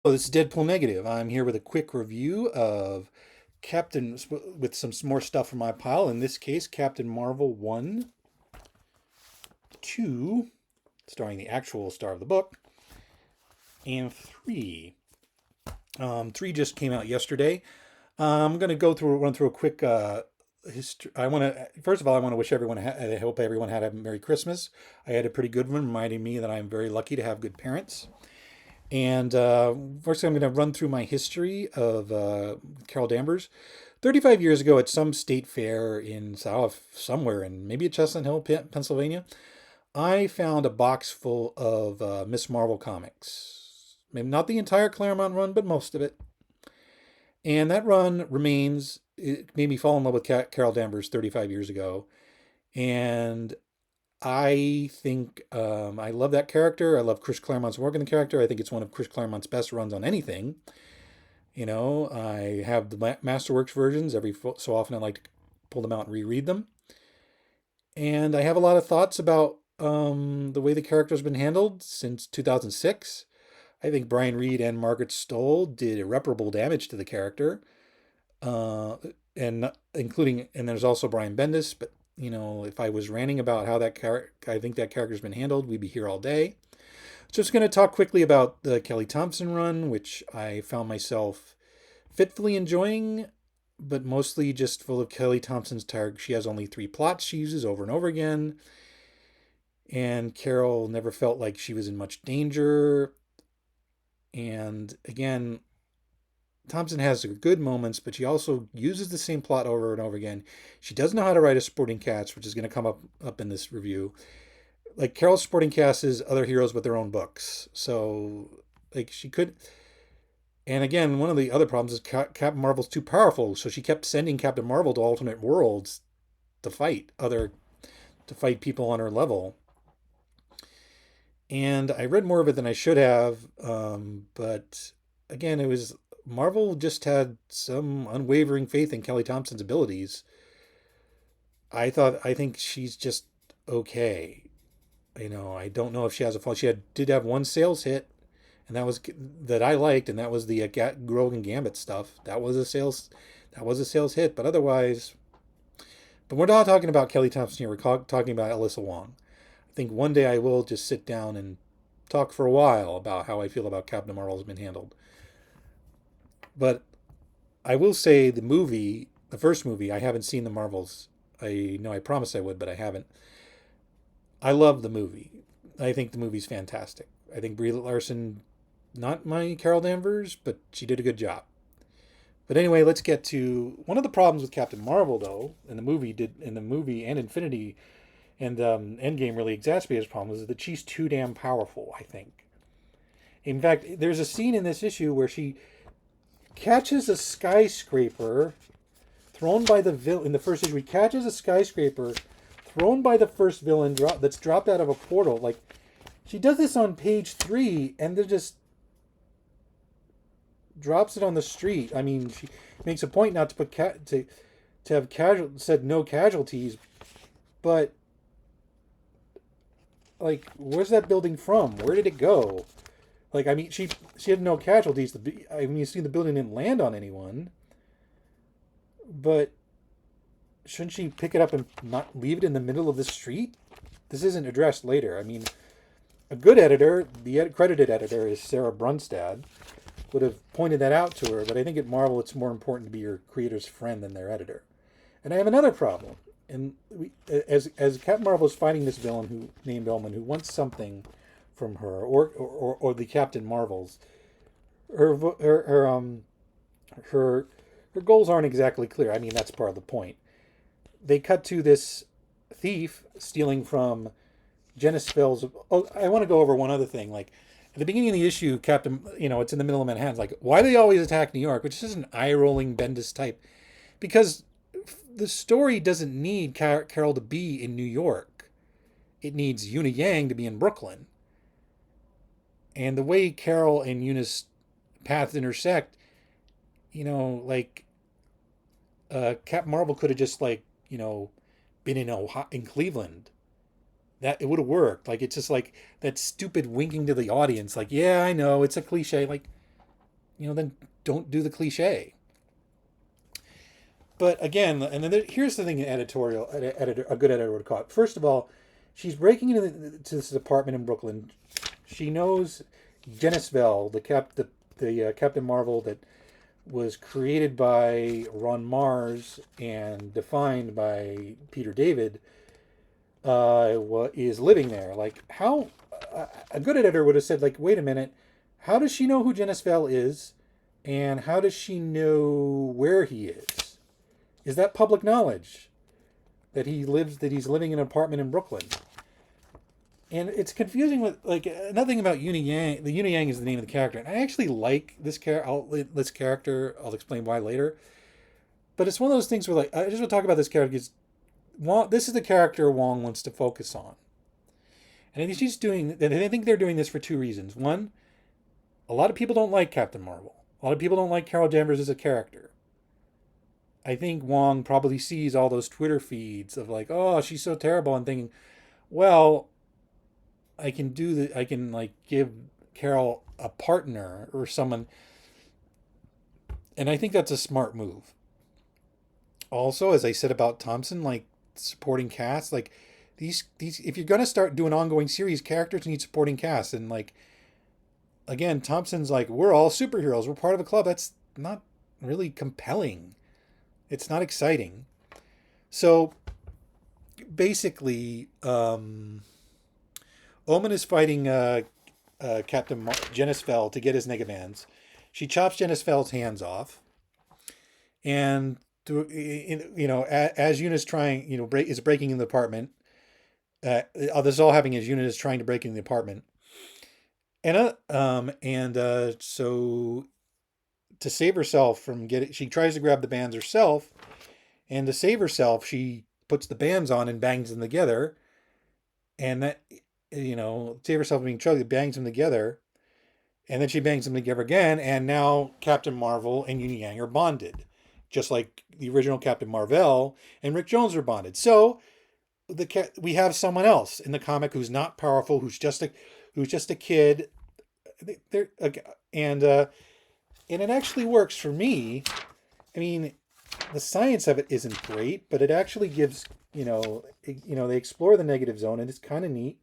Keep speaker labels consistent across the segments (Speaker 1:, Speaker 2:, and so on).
Speaker 1: Oh, this is Deadpool Negative. I'm here with a quick review of Captain, with some more stuff from my pile. In this case, Captain Marvel 1, 2, starring the actual star of the book, and 3. 3 just came out yesterday. I'm going to run through a quick history. First of all, I want to wish everyone, I hope everyone had a Merry Christmas. I had a pretty good one, reminding me that I'm very lucky to have good parents. And first, I'm going to run through my history of Carol Danvers. 35 years ago, at some state fair in somewhere in maybe at Chestnut Hill, Pennsylvania, I found a box full of Miss Marvel comics. Maybe not the entire Claremont run, but most of it. And that run remains. It made me fall in love with Carol Danvers 35 years ago, and I think I love that character. I love Chris Claremont's work in the character. I think it's one of Chris Claremont's best runs on anything. I have the Masterworks versions. Every so often I like to pull them out and reread them. And I have a lot of thoughts about the way the character's been handled since 2006. I think Brian Reed and Margaret Stohl did irreparable damage to the character, uh, and including, and there's also Brian Bendis. But if I was ranting about how that character, I think that character's been handled, we'd be here all day. Just going to talk quickly about the Kelly Thompson run, which I found myself fitfully enjoying, but mostly just full of Kelly Thompson's tired. She has only 3 plots she uses over and over again, and Carol never felt like she was in much danger. And again, Thompson has good moments, but she also uses the same plot over and over again. She does know how to write a sporting cast, which is going to come up in this review. Like Carol's sporting cast is other heroes with their own books, so like she could. And again, one of the other problems is Captain Marvel's too powerful, so she kept sending Captain Marvel to alternate worlds to fight people on her level. And I read more of it than I should have, but again, it was Marvel just had some unwavering faith in Kelly Thompson's abilities. I think she's just okay. I don't know if she has a fault. Did have one sales hit, and that I liked, and that was the Grogan Gambit stuff. That was a sales hit. But otherwise, but we're not talking about Kelly Thompson here. We're talking about Alyssa Wong. I think one day I will just sit down and talk for a while about how I feel about Captain Marvel has been handled. But I will say the first movie, I haven't seen the Marvels. I know I promised I would, but I haven't. I love the movie. I think the movie's fantastic. I think Brie Larson, not my Carol Danvers, but she did a good job. But anyway, let's get to one of the problems with Captain Marvel, though, in the movie and Infinity and Endgame really exacerbated his problem, is that she's too damn powerful. I think. In fact, there's a scene in this issue where she catches a skyscraper thrown by the villain in the first issue. He catches a skyscraper thrown by the first villain that's dropped out of a portal. Like she does this on page 3, and then just drops it on the street. I mean, she makes a point not to put to have said no casualties, but like, where's that building from? Where did it go? Like, I mean, she had no casualties. I mean, you see, the building didn't land on anyone, but shouldn't she pick it up and not leave it in the middle of the street? This isn't addressed later. I mean, a good editor, the credited editor is Sarah Brunstad, would have pointed that out to her, but I think at Marvel it's more important to be your creator's friend than their editor. And I have another problem. And as Captain Marvel is fighting this villain named Omen, who wants something from her, or the Captain Marvels, her her her goals aren't exactly clear. I mean, that's part of the point. They cut to this thief stealing from Genisville's. Oh, I want to go over one other thing. Like at the beginning of the issue, it's in the middle of Manhattan. It's like, why do they always attack New York? Which is an eye-rolling Bendis type, because the story doesn't need Carol to be in New York. It needs Yuna Yang to be in Brooklyn. And the way Carol and Yuna's paths intersect, like Captain Marvel could have just been in Cleveland. That it would have worked. Like it's just like that stupid winking to the audience. Like, yeah, I know it's a cliche. Like, then don't do the cliche. But again, and then here's the thing: a good editor would call it. First of all, she's breaking into to this apartment in Brooklyn. She knows Genisville, the Captain Marvel that was created by Ron Mars and defined by Peter David, is living there. Like, how a good editor would have said, like, wait a minute, how does she know who Genisville is, and how does she know where he is? Is that public knowledge that he's living in an apartment in Brooklyn? And it's confusing with, like, nothing about Yuna Yang. The Yuna Yang is the name of the character, and I actually like this character. I'll explain why later. But it's one of those things where, like, I just want to talk about this character because this is the character Wong wants to focus on, and I think I think they're doing this for two reasons. One, a lot of people don't like Captain Marvel. A lot of people don't like Carol Danvers as a character. I think Wong probably sees all those Twitter feeds of like, oh, she's so terrible, and thinking, well, I can do that. I can like give Carol a partner or someone, and I think that's a smart move. Also, as I said about Thompson, like supporting cast, like these if you're gonna start doing ongoing series, characters need supporting cast, and like again, Thompson's like, we're all superheroes, we're part of a club. That's not really compelling. It's not exciting. So basically, Omen is fighting Genisfell to get his Negabands. She chops Genisfell's hands off, and as Yuna's trying, is breaking in the apartment. This is all happening as Yuna is trying to break in the apartment, so to save herself from she tries to grab the bands herself, and to save herself, she puts the bands on and bangs them together, and that save herself from being choked, bangs them together, and then she bangs them together again, and now Captain Marvel and Yuna Yang are bonded, just like the original Captain Marvel and Rick Jones are bonded. So we have someone else in the comic who's not powerful, who's just a kid. And it actually works for me. I mean, the science of it isn't great, but it actually gives they explore the negative zone, and it's kind of neat.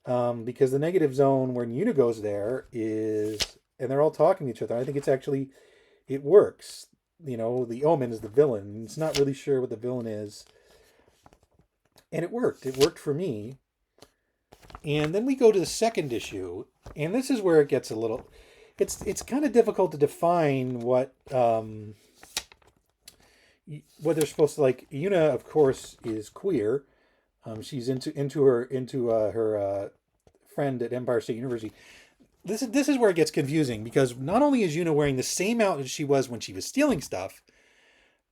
Speaker 1: Because the negative zone when Yuna goes there and they're all talking to each other. I think it works. The Omen is the villain. It's not really sure what the villain is. And it worked. It worked for me. And then we go to the second issue, and this is where it gets a little. It's kind of difficult to define what they're supposed to like. Yuna, of course, is queer. She's into her friend at Empire State University. This is where it gets confusing, because not only is Yuna wearing the same outfit she was when she was stealing stuff,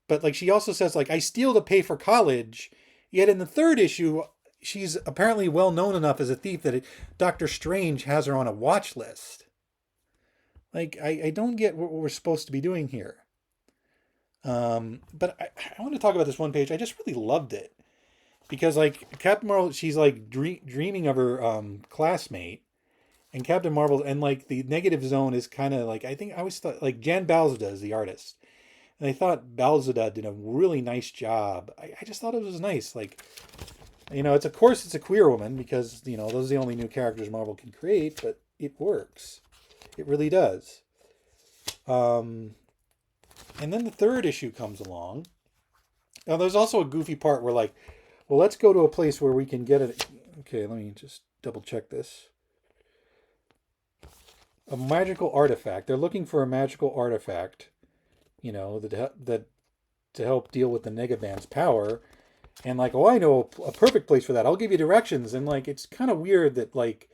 Speaker 1: but like she also says like, I steal to pay for college. Yet in the third issue, she's apparently well known enough as a thief that Doctor Strange has her on a watch list. Like, I don't get what we're supposed to be doing here. But I want to talk about this one page. I just really loved it. Because, like, Captain Marvel, she's, like, dreaming of her classmate. And Captain Marvel, and, like, the negative zone is kind of, like, I always thought, like, Jan Balzada is the artist. And I thought Balzada did a really nice job. I just thought it was nice. Like, it's a queer woman, because, those are the only new characters Marvel can create, but it works. It really does. And then the third issue comes along. Now, there's also a goofy part where, like, well, let's go to a place where we can get it. Okay, let me just double check this. A magical artifact. They're looking for a magical artifact, that to help deal with the Negaband's power. And like, oh, I know a perfect place for that. I'll give you directions. And like, it's kind of weird that like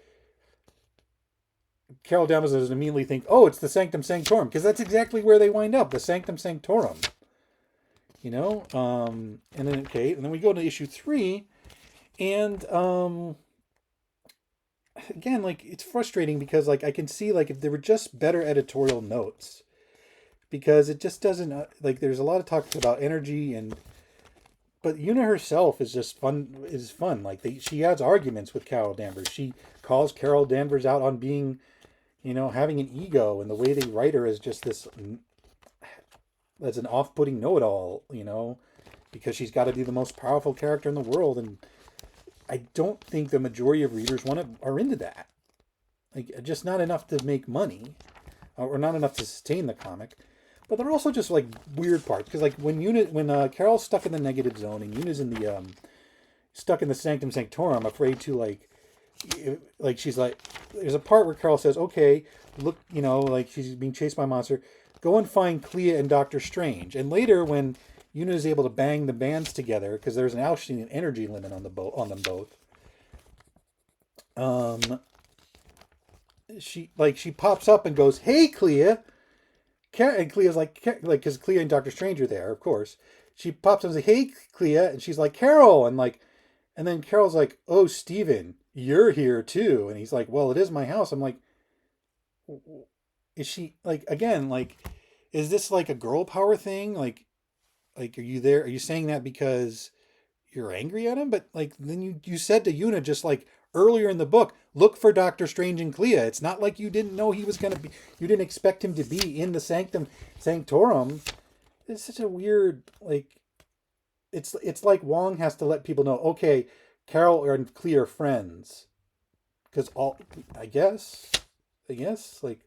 Speaker 1: Carol Danvers doesn't immediately think, oh, it's the Sanctum Sanctorum, because that's exactly where they wind up, the Sanctum Sanctorum. And then we go to issue 3, and again, like, it's frustrating because like I can see like if there were just better editorial notes, because it just doesn't like there's a lot of talk about energy, but Yuna herself is just fun. Like she has arguments with Carol Danvers. She calls Carol Danvers out on being having an ego, and the way they write her is just this, as an off-putting know-it-all, because she's got to be the most powerful character in the world, and I don't think the majority of readers are into that. Like, just not enough to make money, or not enough to sustain the comic. But they're also just like weird parts, because like when Carol's stuck in the negative zone and Yuna's in the stuck in the Sanctum Sanctorum, afraid to like she's like, there's a part where Carol says, "Okay, look, like she's being chased by a monster. Go and find Clea and Doctor Strange." And later, when Yuna is able to bang the bands together, because there's actually an energy limit on them both. Um, she pops up and goes, "Hey, Clea." And Clea's like, because Clea and Doctor Strange are there, of course. She pops up and says, "Hey, Clea," and she's like, "Carol," and then Carol's like, "Oh, Steven, you're here too," and he's like, "Well, it is my house." I'm like, is she like, again, like, is this like a girl power thing? Like, are you there? Are you saying that because you're angry at him? But like, then you said to Yuna just like earlier in the book, look for Doctor Strange and Clea. It's not like you didn't know he was gonna be. You didn't expect him to be in the Sanctum Sanctorum. It's such a weird, like. It's like Wong has to let people know. Okay, Carol and Clea are friends, because all I guess like,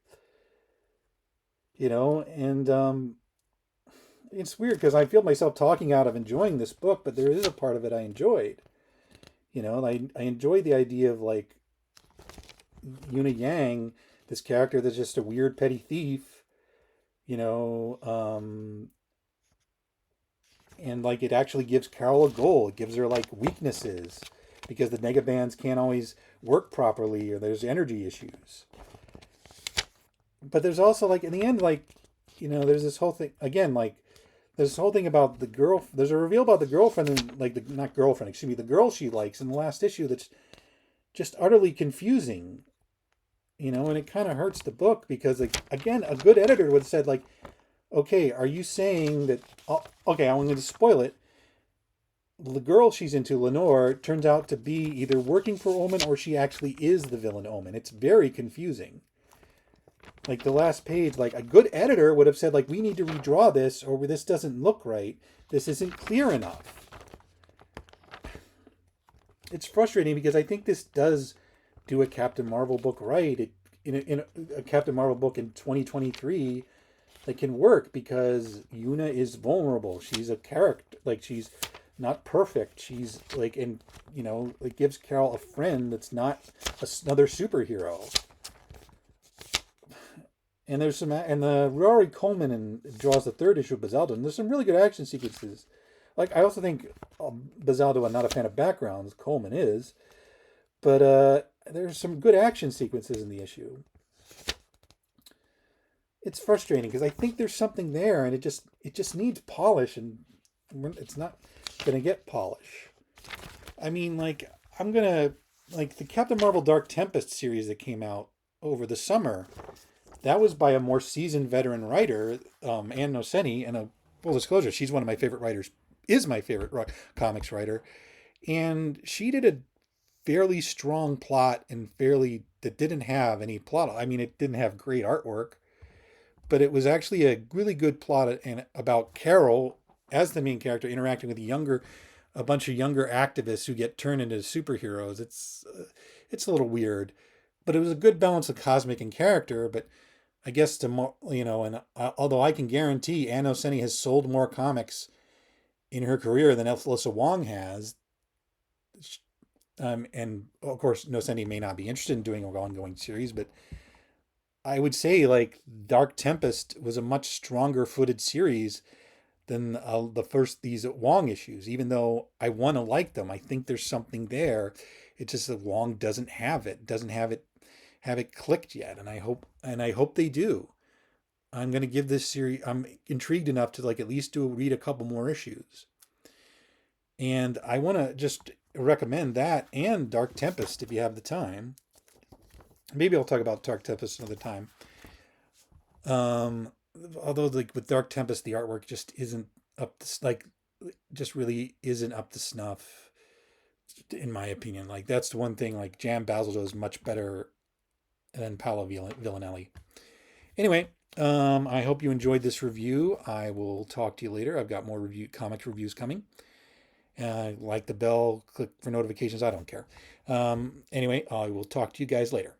Speaker 1: and it's weird because I feel myself talking out of enjoying this book, but there is a part of it I enjoyed. I enjoy the idea of like Yuna Yang, this character that's just a weird petty thief, you know, um, and like it actually gives Carol a goal. It gives her like weaknesses because the negabands can't always work properly or there's energy issues. But there's also like in the end, like, there's this whole thing again, like there's this whole thing about the girl. There's a reveal about the girlfriend and like the not girlfriend, excuse me, the girl she likes in the last issue that's just utterly confusing. And it kind of hurts the book because, like, again, a good editor would have said, like, okay, are you saying that? Oh, okay, I'm going to spoil it. The girl she's into, Lenore, turns out to be either working for Omen or she actually is the villain Omen. It's very confusing. Like the last page, like a good editor would have said, like, we need to redraw this or this doesn't look right. This isn't clear enough. It's frustrating because I think this does do a Captain Marvel book right. In a Captain Marvel book in 2023 that can work because Yuna is vulnerable. She's a character, like she's not perfect. She's like, and it gives Carol a friend that's not another superhero. And there's and the Rory Coleman draws the third issue of Bazaldo, and there's some really good action sequences. Like I also think Bazaldo, I'm not a fan of backgrounds. Coleman is, but there's some good action sequences in the issue. It's frustrating because I think there's something there, and it just needs polish, and it's not gonna get polish. I mean, like I'm gonna like the Captain Marvel Dark Tempest series that came out over the summer. That was by a more seasoned veteran writer, Ann Nocenti, and a full disclosure, she's one of my favorite writers. Is my favorite comics writer, and she did a fairly strong plot and fairly that didn't have any plot. I mean, it didn't have great artwork, but it was actually a really good plot and about Carol as the main character interacting with a bunch of younger activists who get turned into superheroes. It's a little weird, but it was a good balance of cosmic and character. But I guess and although I can guarantee Ann Nocenti has sold more comics in her career than Alyssa Wong has, and of course Nocenti may not be interested in doing an ongoing series, but I would say like Dark Tempest was a much stronger footed series than the first these Wong issues. Even though I want to like them, I think there's something there. It's just that Wong doesn't have it, doesn't have it clicked yet, and I hope they do. I'm gonna give this series. I'm intrigued enough to like at least read a couple more issues, and I want to just recommend that and Dark Tempest if you have the time. Maybe I'll talk about Dark Tempest another time. Um, Although like with Dark Tempest, the artwork just isn't up to like just really isn't up to snuff, in my opinion. Like that's the one thing. Like Jam Basildo is much better and Paolo Villanelli. Anyway, I hope you enjoyed this review. I will talk to you later. I've got more comics reviews coming. Like the bell, click for notifications. I don't care. Anyway, I will talk to you guys later.